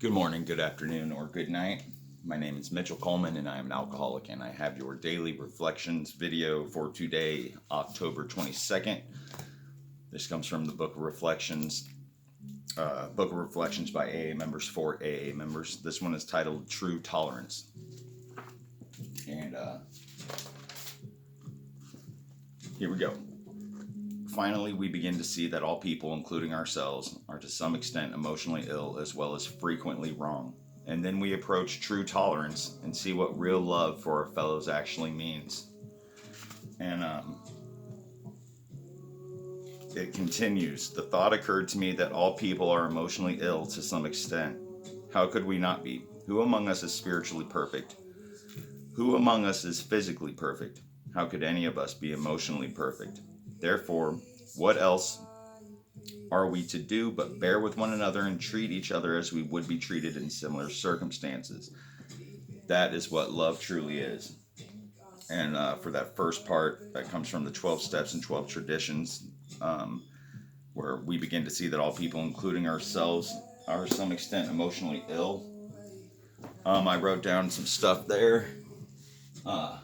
Good morning, good afternoon, or good night. My name is Mitchell Coleman, and I am an alcoholic, and I have your daily reflections video for today, October 22nd. This comes from the Book of Reflections, by AA members for AA members. This one is titled True Tolerance. And here we go. Finally, we begin to see that all people, including ourselves, are to some extent emotionally ill as well as frequently wrong. And then we approach true tolerance and see what real love for our fellows actually means. And it continues. The thought occurred to me that all people are emotionally ill to some extent. How could we not be? Who among us is spiritually perfect? Who among us is physically perfect? How could any of us be emotionally perfect? Therefore, what else are we to do but bear with one another and treat each other as we would be treated in similar circumstances? That is what love truly is. And for that first part, that comes from the 12 Steps and 12 Traditions, where we begin to see that all people, including ourselves, are to some extent emotionally ill. I wrote down some stuff there. Let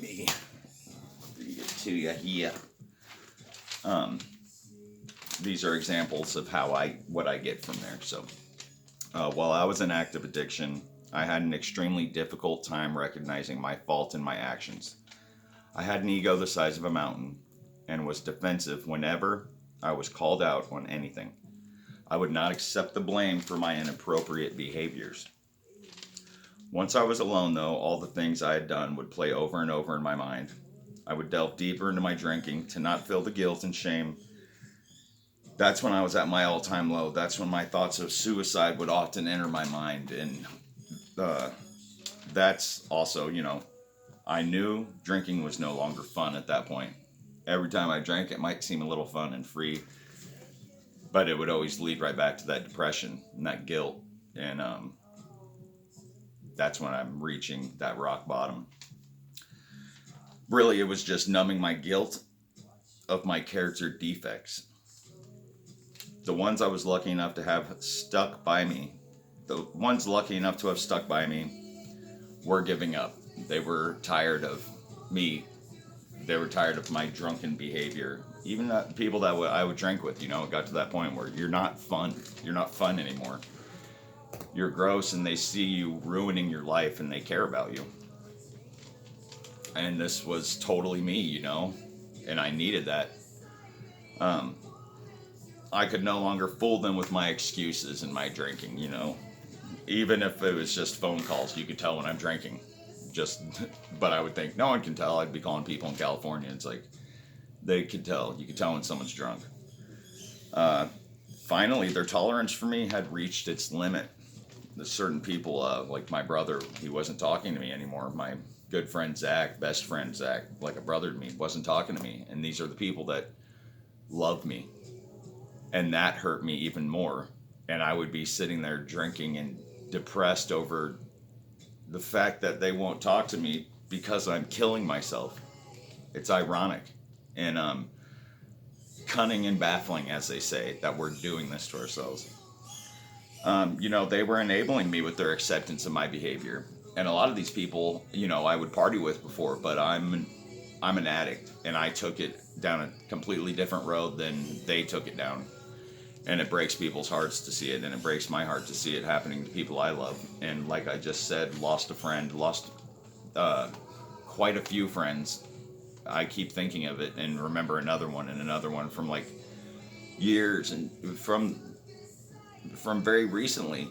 me read it to you here. These are examples of what I get from there. So, while I was in active addiction, I had an extremely difficult time recognizing my fault in my actions. I had an ego the size of a mountain and was defensive whenever I was called out on anything. I would not accept the blame for my inappropriate behaviors. Once I was alone, though, all the things I had done would play over and over in my mind. I would delve deeper into my drinking to not feel the guilt and shame. That's when I was at my all-time low. That's when my thoughts of suicide would often enter my mind. And that's also, I knew drinking was no longer fun at that point. Every time I drank, it might seem a little fun and free, but it would always lead right back to that depression and that guilt. And that's when I'm reaching that rock bottom. Really, it was just numbing my guilt of my character defects. The ones I was lucky enough to have stuck by me, were giving up. They were tired of me. They were tired of my drunken behavior. Even the people that I would drink with, it got to that point where you're not fun. You're not fun anymore. You're gross, and they see you ruining your life, and they care about you. And this was totally me, and I needed that. I could no longer fool them with my excuses and my drinking, Even if it was just phone calls, you could tell when I'm drinking. But I would think no one can tell. I'd be calling people in California. It's like they could tell. You could tell when someone's drunk. Finally, their tolerance for me had reached its limit. There's certain people, like my brother, he wasn't talking to me anymore. My good friend Zach, best friend Zach, like a brother to me, wasn't talking to me. And these are the people that love me. And that hurt me even more. And I would be sitting there drinking and depressed over the fact that they won't talk to me because I'm killing myself. It's ironic and cunning and baffling, as they say, that we're doing this to ourselves. They were enabling me with their acceptance of my behavior. And a lot of these people, I would party with before, but I'm an addict, and I took it down a completely different road than they took it down. And it breaks people's hearts to see it, and it breaks my heart to see it happening to people I love. And like I just said, lost a friend, lost quite a few friends. I keep thinking of it and remember another one from like years, and from very recently,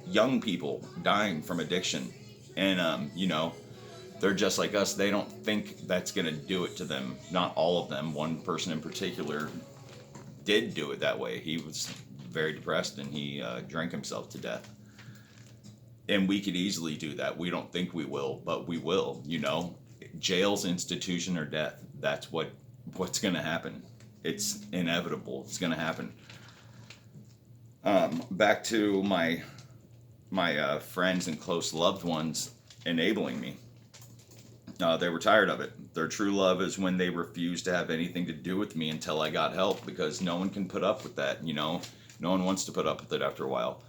young people dying from addiction. And, they're just like us. They don't think that's going to do it to them. Not all of them. One person in particular did do it that way. He was very depressed, and he drank himself to death. And we could easily do that. We don't think we will, but we will. Jail's institution or death. That's what's going to happen. It's inevitable. It's going to happen. Back to my friends and close loved ones enabling me. They were tired of it. Their true love is when they refused to have anything to do with me until I got help, because no one can put up with that, No one wants to put up with it after a while.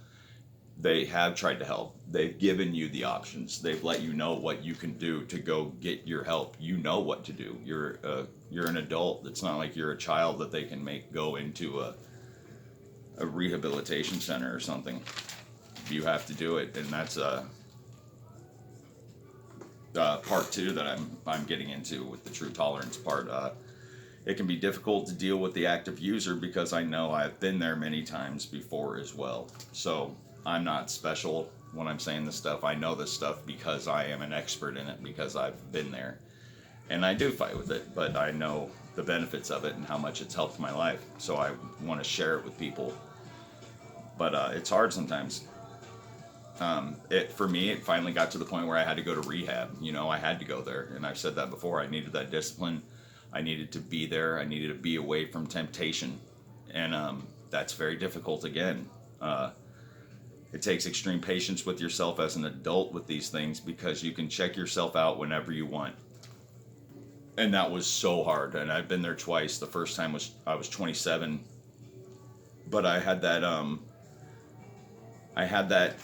they have tried to help. They've given you the options. They've let you know what you can do to go get your help. You know what to do. You're an adult. It's not like you're a child that they can make go into a rehabilitation center or something. You have to do it, and that's part two that I'm getting into with the true tolerance part. It can be difficult to deal with the active user because I know I've been there many times before as well. So I'm not special when I'm saying this stuff. I know this stuff because I am an expert in it, because I've been there. And I do fight with it, but I know the benefits of it and how much it's helped my life. So I want to share it with people. But it's hard sometimes. For me, it finally got to the point where I had to go to rehab. I had to go there. And I've said that before. I needed that discipline. I needed to be there. I needed to be away from temptation. And that's very difficult again. It takes extreme patience with yourself as an adult with these things, because you can check yourself out whenever you want. And that was so hard. And I've been there twice. The first time I was 27. But I had that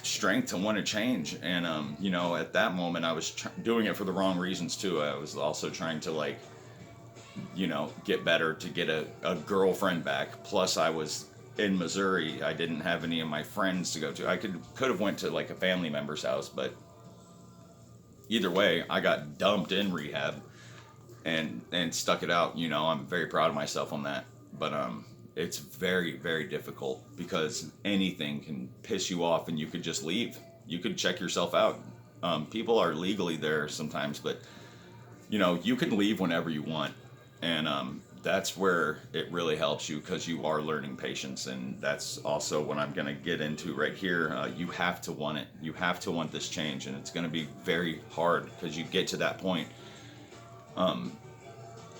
strength to want to change. And, at that moment, I was doing it for the wrong reasons, too. I was also trying to, get better, to get a girlfriend back. Plus, I was in Missouri. I didn't have any of my friends to go to. I could have went to, a family member's house, but either way, I got dumped in rehab and stuck it out. I'm very proud of myself on that. But, it's very, very difficult, because anything can piss you off and you could just leave. You could check yourself out. People are legally there sometimes, but you can leave whenever you want. And that's where it really helps you, because you are learning patience. And that's also what I'm going to get into right here. You have to want it. You have to want this change. And it's going to be very hard, because you get to that point.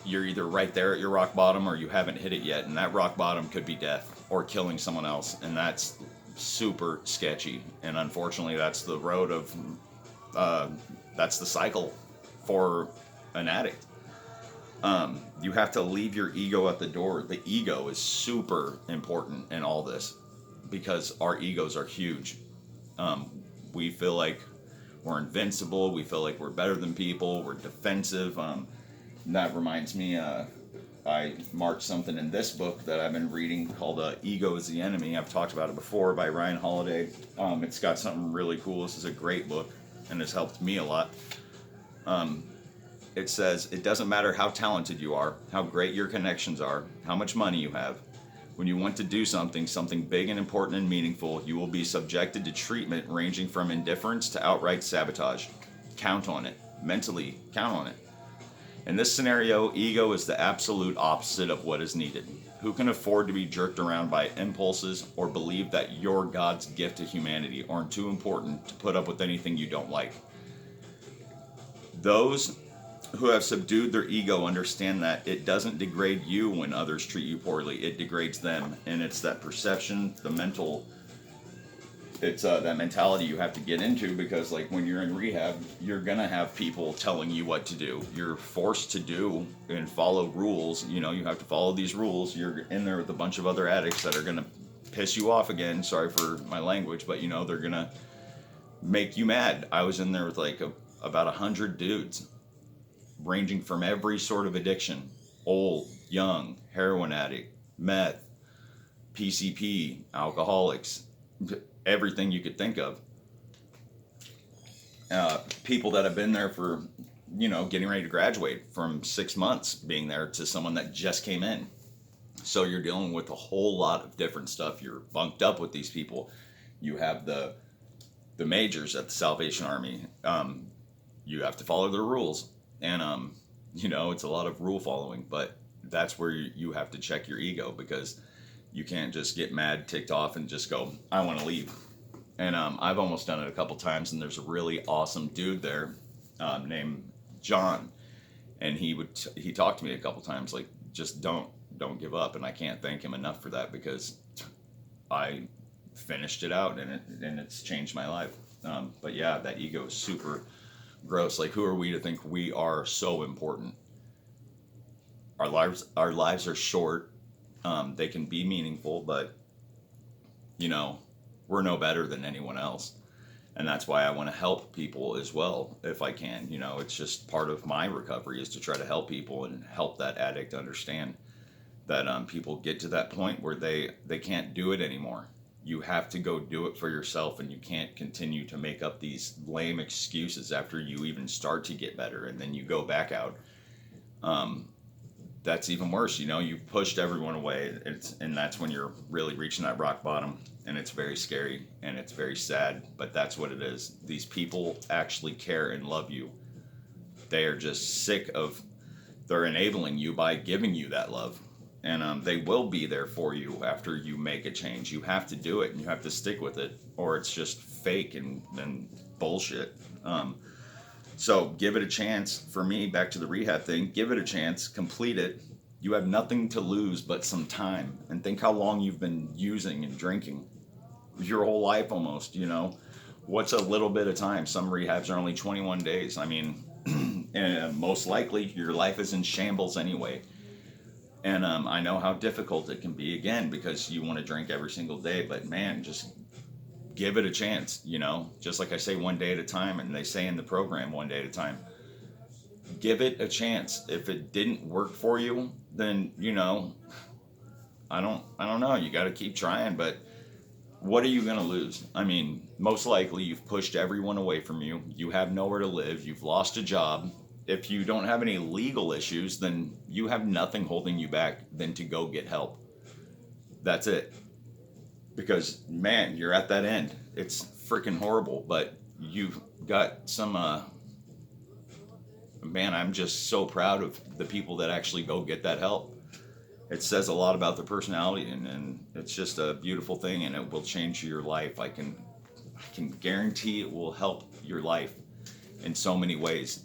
You're either right there at your rock bottom, or you haven't hit it yet. And that rock bottom could be death or killing someone else. And that's super sketchy. And unfortunately, that's the road of, that's the cycle for an addict. You have to leave your ego at the door. The ego is super important in all this, because our egos are huge. We feel like we're invincible. We feel like we're better than people. We're defensive. That reminds me, I marked something in this book that I've been reading called Ego is the Enemy. I've talked about it before, by Ryan Holiday. It's got something really cool. This is a great book, and it's helped me a lot. It says, it doesn't matter how talented you are, how great your connections are, how much money you have. When you want to do something big and important and meaningful, you will be subjected to treatment ranging from indifference to outright sabotage. Count on it. Mentally, count on it. In this scenario, ego is the absolute opposite of what is needed. Who can afford to be jerked around by impulses, or believe that you're God's gift to humanity, or too important to put up with anything you don't like? Those who have subdued their ego understand that it doesn't degrade you when others treat you poorly. It degrades them. And it's that perception, it's that mentality you have to get into, because when you're in rehab, you're gonna have people telling you what to do. You're forced to do and follow rules. You have to follow these rules. You're in there with a bunch of other addicts that are gonna piss you off again. Sorry for my language, but they're gonna make you mad. I was in there with about 100 dudes, ranging from every sort of addiction: old, young, heroin addict, meth, PCP, alcoholics, everything you could think of. People that have been there for, getting ready to graduate, from 6 months being there to someone that just came in. So you're dealing with a whole lot of different stuff. You're bunked up with these people. You have the majors at the Salvation Army. You have to follow their rules. And, it's a lot of rule following, but that's where you have to check your ego, because you can't just get mad, ticked off, and just go, I want to leave. And I've almost done it a couple times, and there's a really awesome dude there named John. And he talked to me a couple times, just don't give up. And I can't thank him enough for that, because I finished it out, and it's changed my life. But yeah, that ego is super gross. Who are we to think we are so important? Our lives are short. They can be meaningful, but we're no better than anyone else. And that's why I want to help people as well if I can. You know, it's just part of my recovery is to try to help people and help that addict understand that people get to that point where they can't do it anymore. You have to go do it for yourself, and you can't continue to make up these lame excuses after you even start to get better, and then you go back out. Um, that's even worse. You know, you've pushed everyone away, and that's when you're really reaching that rock bottom, and it's very scary and it's very sad. But that's what it is. These people actually care and love you. They are just sick of they're enabling you by giving you that love. And they will be there for you after you make a change. You have to do it and you have to stick with it, or it's just fake and bullshit. So give it a chance. For me, back to the rehab thing, give it a chance, complete it. You have nothing to lose but some time. And think how long you've been using and drinking. Your whole life almost, you know. What's a little bit of time? Some rehabs are only 21 days. I mean, and most likely your life is in shambles anyway. And I know how difficult it can be, again, because you want to drink every single day. But man, just give it a chance, you know. Just like I say, one day at a time, and they say in the program, one day at a time. Give it a chance. If it didn't work for you, then you know, I don't know. You got to keep trying. But what are you going to lose? I mean, most likely you've pushed everyone away from you. You have nowhere to live. You've lost a job. If you don't have any legal issues, then you have nothing holding you back than to go get help. That's it. Because, man, you're at that end. It's freaking horrible, but you've got some, man, I'm just so proud of the people that actually go get that help. It says a lot about their personality, and it's just a beautiful thing, and it will change your life. I can guarantee it will help your life in so many ways.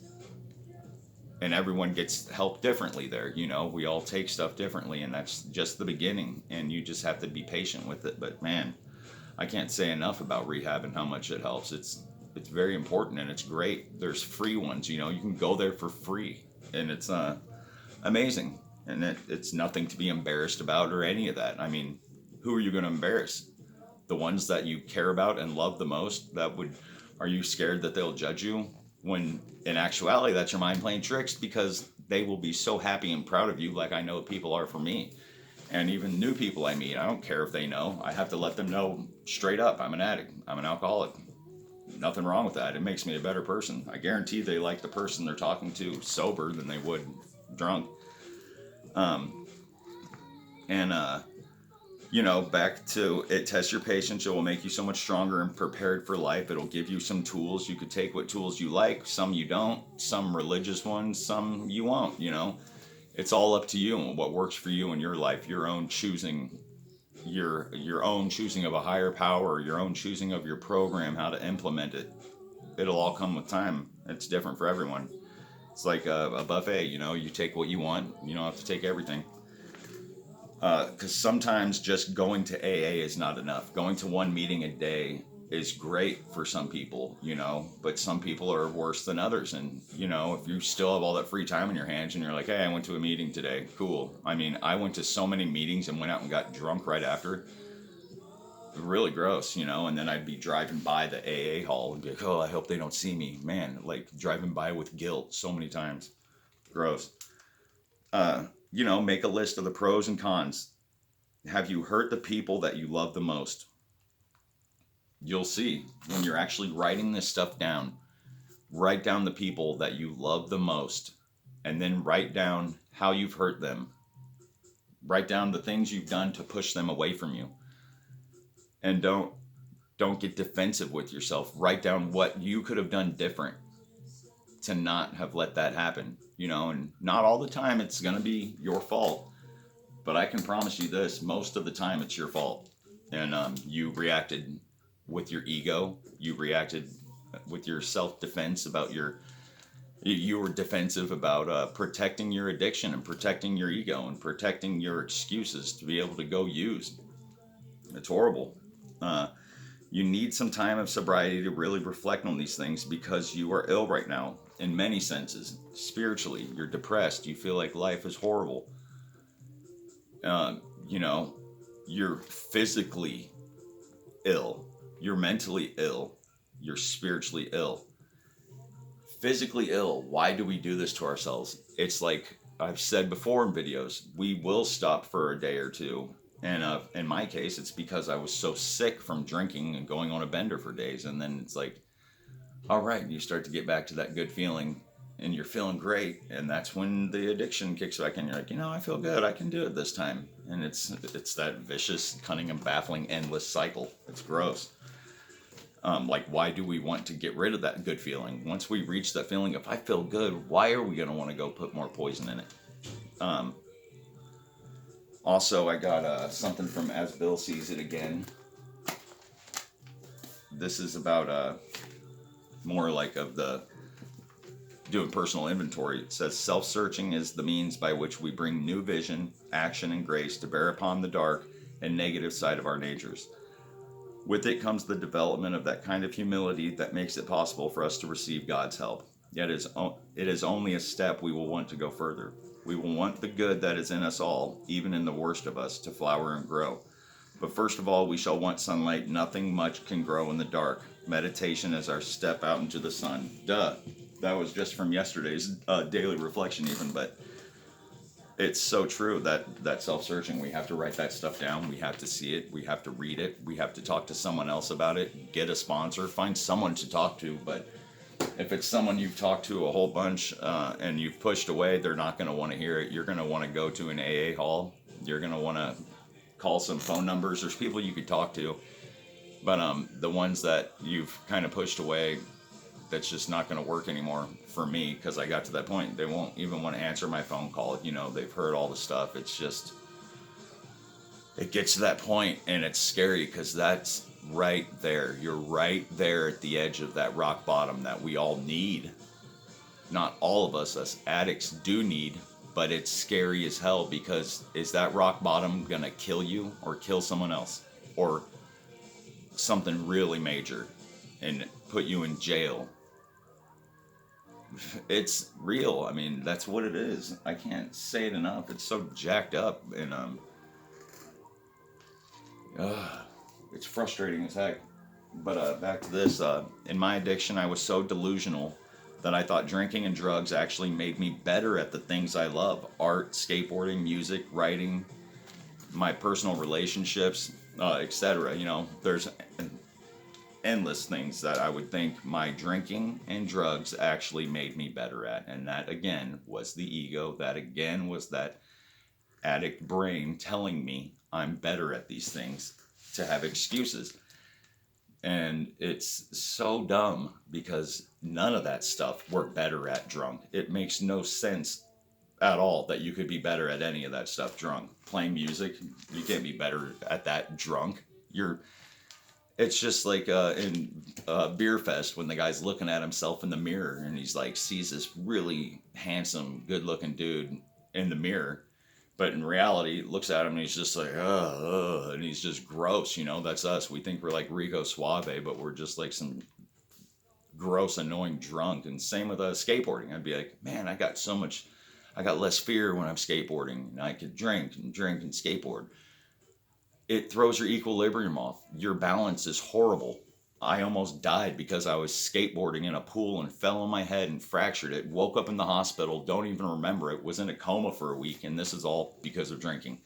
And everyone gets help differently there. You know, we all take stuff differently, and that's just the beginning, and you just have to be patient with it. But man, I can't say enough about rehab and how much it helps. It's very important, and it's great. There's free ones, you know, you can go there for free, and it's amazing. And it's nothing to be embarrassed about or any of that. I mean, who are you going to embarrass? The ones that you care about and love the most? Are you scared that they'll judge you? When in actuality, that's your mind playing tricks, because they will be so happy and proud of you, like I know people are for me. And even new people I meet, I don't care if they know. I have to let them know straight up, I'm an addict, I'm an alcoholic. Nothing wrong with that. It makes me a better person. I guarantee they like the person they're talking to sober than they would drunk. Um, and you know, back to it tests your patience. It will make you so much stronger and prepared for life. It'll give you some tools. You could take what tools you like, some you don't, some religious ones, some you won't, you know. It's all up to you and what works for you in your life, your own choosing, your own choosing of a higher power, your own choosing of your program, how to implement it. It'll all come with time. It's different for everyone. It's like a buffet, you know, you take what you want, you don't have to take everything. Because sometimes just going to AA is not enough. Going to one meeting a day is great for some people, you know, but some people are worse than others. And, you know, if you still have all that free time in your hands and you're like, hey, I went to a meeting today, cool. I mean, I went to so many meetings and went out and got drunk right after. Really gross, you know, and then I'd be driving by the AA hall and be like, oh, I hope they don't see me. Man, like driving by with guilt so many times. Gross. You know, make a list of the pros and cons. Have you hurt the people that you love the most? You'll see when you're actually writing this stuff down. Write down the people that you love the most, and then write down how you've hurt them. Write down the things you've done to push them away from you. And don't get defensive with yourself. Write down what you could have done different to not have let that happen, you know, and not all the time it's going to be your fault, but I can promise you this, most of the time it's your fault. And you reacted with your ego, you reacted with your self-defense about you were defensive about protecting your addiction and protecting your ego and protecting your excuses to be able to go use. It's horrible. uh, You need some time of sobriety to really reflect on these things, because you are ill right now in many senses. Spiritually, you're depressed. You feel like life is horrible. You know, you're physically ill. You're mentally ill. You're spiritually ill. Physically ill. Why do we do this to ourselves? It's like I've said before in videos, we will stop for a day or two. And in my case, it's because I was so sick from drinking and going on a bender for days. And then it's like, all right, you start to get back to that good feeling and you're feeling great. And that's when the addiction kicks back in. You're like, I feel good. I can do it this time. And it's that vicious, cunning, and baffling, endless cycle. It's gross. Like, why do we want to get rid of that good feeling? Once we reach that feeling, if I feel good, why are we going to want to go put more poison in it? Also, I got something from As Bill Sees It Again. This is about more like of the doing personal inventory. It says, self-searching is the means by which we bring new vision, action, and grace to bear upon the dark and negative side of our natures. With it comes the development of that kind of humility that makes it possible for us to receive God's help. Yet it is only a step we will want to go further. We will want the good that is in us all, even in the worst of us, to flower and grow. But first of all, we shall want sunlight. Nothing much can grow in the dark. Meditation is our step out into the sun. Duh. That was just from yesterday's daily reflection even, but it's so true that self-searching, we have to write that stuff down, we have to see it, we have to read it, we have to talk to someone else about it, get a sponsor, find someone to talk to. But if it's someone you've talked to a whole bunch and you've pushed away, they're not going to want to hear it. You're going to want to go to an AA hall, you're going to want to call some phone numbers. There's people you could talk to, but the ones that you've kind of pushed away, that's just not going to work anymore for me, because I got to that point. They won't even want to answer my phone call. They've heard all the stuff. It's just, it gets to that point and it's scary, because that's right there. You're right there at the edge of that rock bottom that we all need. Not all of us addicts do need, but it's scary as hell, because is that rock bottom going to kill you or kill someone else or something really major and put you in jail? It's real. I mean, that's what it is. I can't say it enough. It's so jacked up, and it's frustrating as heck. But back to this. In my addiction, I was so delusional that I thought drinking and drugs actually made me better at the things I love: art, skateboarding, music, writing, my personal relationships, etc. There's endless things that I would think my drinking and drugs actually made me better at. And that again was the ego. That again was that addict brain telling me I'm better at these things to have excuses. And it's so dumb, because none of that stuff we're better at drunk. It makes no sense at all that you could be better at any of that stuff drunk. Playing music, you can't be better at that drunk. It's just like in Beer Fest, when the guy's looking at himself in the mirror and he's like, sees this really handsome, good looking dude in the mirror. But in reality, looks at him and he's just like, and he's just gross. That's us. We think we're like Rico Suave, but we're just like some gross, annoying drunk. And same with skateboarding. I'd be like, man, I got less fear when I'm skateboarding, and I could drink and skateboard. It throws your equilibrium off. Your balance is horrible. I almost died because I was skateboarding in a pool and fell on my head and fractured it. Woke up in the hospital, don't even remember it. Was in a coma for a week, and this is all because of drinking.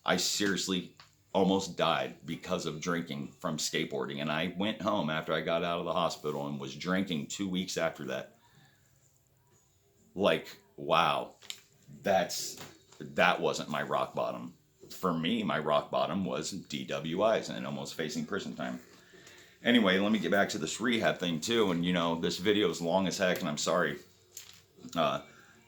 I seriously almost died because of drinking from skateboarding. And I went home after I got out of the hospital and was drinking 2 weeks after that. Like, wow. That wasn't my rock bottom. For me, my rock bottom was DWIs and almost facing prison time. Anyway, let me get back to this rehab thing too. And this video is long as heck, and I'm sorry.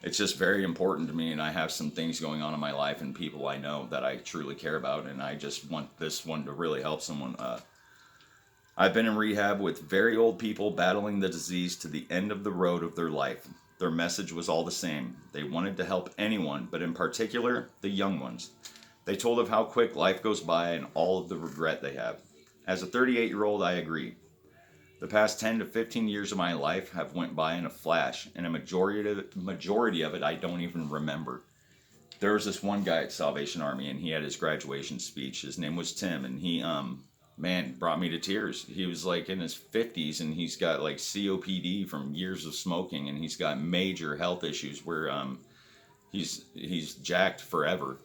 It's just very important to me, and I have some things going on in my life and people I know that I truly care about, and I just want this one to really help someone. I've been in rehab with very old people battling the disease to the end of the road of their life. Their message was all the same. They wanted to help anyone, but in particular, the young ones. They told of how quick life goes by and all of the regret they have. As a 38-year-old, I agree. The past 10 to 15 years of my life have went by in a flash, and a majority of it I don't even remember. There was this one guy at Salvation Army, and he had his graduation speech. His name was Tim, and he man, brought me to tears. He was like in his 50s and he's got like COPD from years of smoking, and he's got major health issues where he's jacked forever.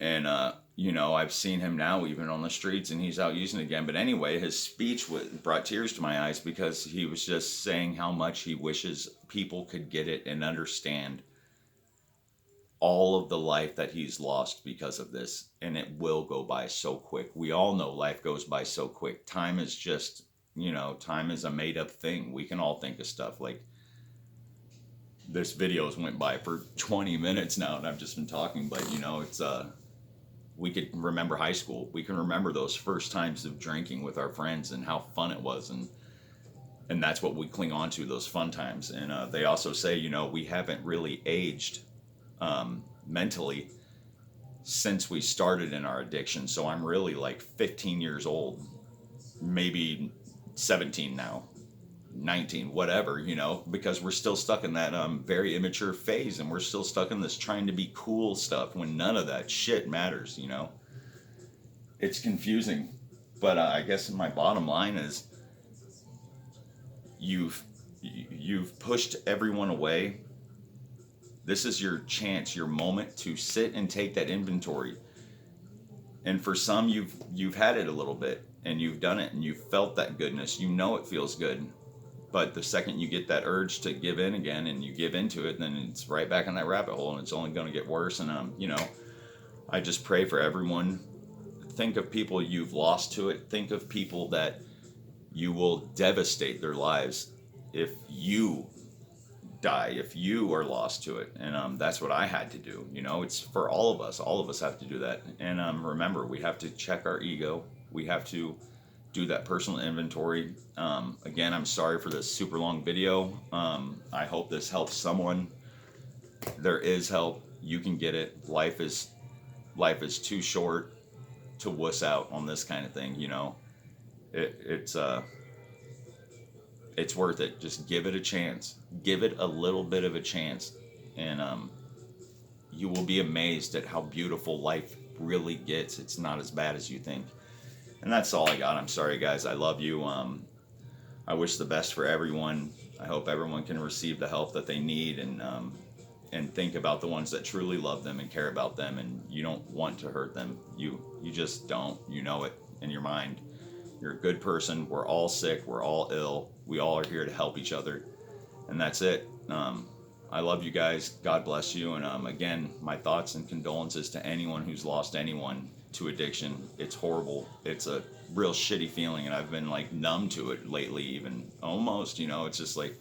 And I've seen him now even on the streets, and he's out using it again. But anyway, his speech brought tears to my eyes because he was just saying how much he wishes people could get it and understand all of the life that he's lost because of this. And it will go by so quick. We all know life goes by so quick. Time is just, time is a made up thing. We can all think of stuff like this video's went by for 20 minutes now, and I've just been talking, but it's we could remember high school. We can remember those first times of drinking with our friends and how fun it was, and that's what we cling on to, those fun times. And they also say, we haven't really aged mentally since we started in our addiction. So I'm really like 15 years old, maybe 17 now, 19, whatever, because we're still stuck in that very immature phase, and we're still stuck in this trying to be cool stuff when none of that shit matters. It's confusing, but I guess my bottom line is you've pushed everyone away. This is your chance, your moment to sit and take that inventory. And for some, you've had it a little bit, and you've done it, and you've felt that goodness. It feels good. But the second you get that urge to give in again, and you give into it, then it's right back in that rabbit hole, and it's only going to get worse. And I just pray for everyone. Think of people you've lost to it. Think of people that you will devastate their lives if you die, if you are lost to it. And that's what I had to do. It's for all of us. All of us have to do that. And remember, we have to check our ego. We have to do that personal inventory. Again, I'm sorry for this super long video. I hope this helps someone. There is help. You can get it. Life is too short to wuss out on this kind of thing. It's worth it. Just give it a chance. Give it a little bit of a chance, and you will be amazed at how beautiful life really gets. It's not as bad as you think. And that's all I got. I'm sorry, guys. I love you. I wish the best for everyone. I hope everyone can receive the help that they need, and think about the ones that truly love them and care about them, and you don't want to hurt them. You just don't. You know it in your mind. You're a good person. We're all sick. We're all ill. We all are here to help each other, and that's it. I love you guys. God bless you. And again, my thoughts and condolences to anyone who's lost anyone to addiction. It's horrible. It's a real shitty feeling, and I've been like numb to it lately, even almost. It's just like,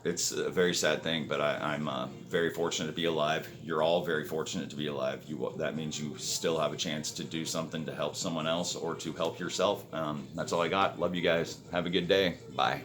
it's a very sad thing, but I'm very fortunate to be alive. You're all very fortunate to be alive. That means you still have a chance to do something to help someone else or to help yourself. That's all I got. Love you guys. Have a good day. Bye.